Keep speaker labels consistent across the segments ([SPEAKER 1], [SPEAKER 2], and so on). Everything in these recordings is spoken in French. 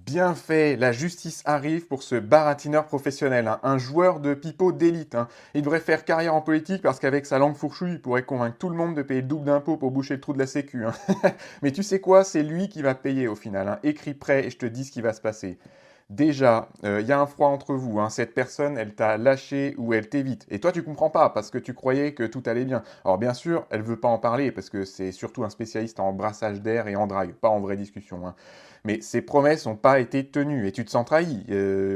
[SPEAKER 1] Bien fait, la justice arrive pour ce baratineur professionnel, hein, un joueur de pipeau d'élite, hein. Il devrait faire carrière en politique parce qu'avec sa langue fourchue, il pourrait convaincre tout le monde de payer le double d'impôts pour boucher le trou de la sécu, hein. Mais tu sais quoi, c'est lui qui va payer au final, hein. Écris prêt et je te dis ce qui va se passer. Déjà, il y a un froid entre vous, hein. Cette personne, elle t'a lâché ou elle t'évite. Et toi, tu comprends pas parce que tu croyais que tout allait bien. Alors bien sûr, elle veut pas en parler parce que c'est surtout un spécialiste en brassage d'air et en drague, pas en vraie discussion, hein. Mais ses promesses n'ont pas été tenues et tu te sens trahi.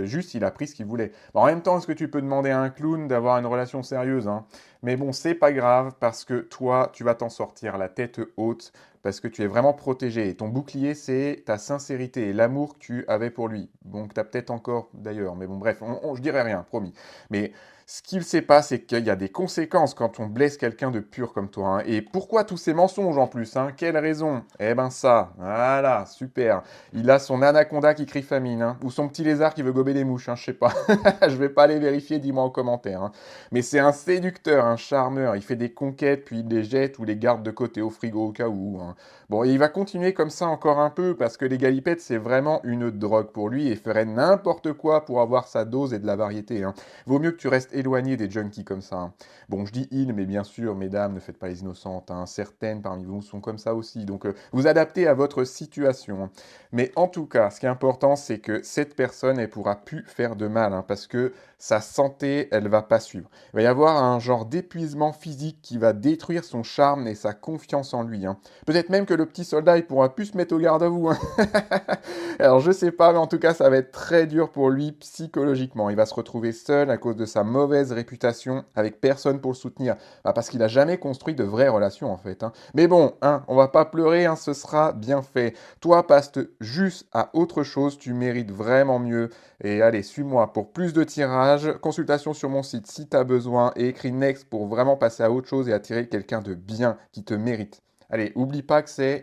[SPEAKER 1] Juste, il a pris ce qu'il voulait. Bon, en même temps, est-ce que tu peux demander à un clown d'avoir une relation sérieuse, hein? Mais bon, c'est pas grave parce que toi, tu vas t'en sortir la tête haute parce que tu es vraiment protégé. Et ton bouclier, c'est ta sincérité et l'amour que tu avais pour lui. Bon, que tu as peut-être encore d'ailleurs, mais bon, bref, je dirai rien, promis. Mais ce qu'il ne sait pas, c'est qu'il y a des conséquences quand on blesse quelqu'un de pur comme toi, hein. Et pourquoi tous ces mensonges en plus, hein? Quelle raison? Eh ben ça, voilà, super. Il a son anaconda qui crie famine, hein, ou son petit lézard qui veut gober des mouches, hein, je sais pas. Je vais pas aller vérifier, dis-moi en commentaire, hein. Mais c'est un séducteur, un charmeur. Il fait des conquêtes, puis il les jette ou les garde de côté au frigo au cas où, hein. Bon, et il va continuer comme ça encore un peu parce que les galipettes, c'est vraiment une drogue pour lui et ferait n'importe quoi pour avoir sa dose et de la variété, hein. Vaut mieux que tu restes éloigné des junkies comme ça, hein. Bon, je dis il, mais bien sûr, mesdames, ne faites pas les innocentes, hein. Certaines parmi vous sont comme ça aussi. Donc, vous adaptez à votre situation, hein. Mais en tout cas, ce qui est important, c'est que cette personne, elle pourra plus faire de mal, hein, parce que sa santé, elle va pas suivre. Il va y avoir un genre d'épuisement physique qui va détruire son charme et sa confiance en lui, hein. Peut-être même que le petit soldat, il pourra plus se mettre au garde à vous, hein. Alors je sais pas, mais en tout cas, ça va être très dur pour lui psychologiquement. Il va se retrouver seul à cause de sa mauvaise réputation, avec personne pour le soutenir. Bah, parce qu'il a jamais construit de vraies relations en fait, hein. Mais bon, hein, on va pas pleurer, hein, ce sera bien fait. Toi, passe juste à autre chose, tu mérites vraiment mieux. Et allez, suis-moi pour plus de tirages, consultation sur mon site si tu as besoin, et écris Next pour vraiment passer à autre chose et attirer quelqu'un de bien qui te mérite. Allez, oublie pas que c'est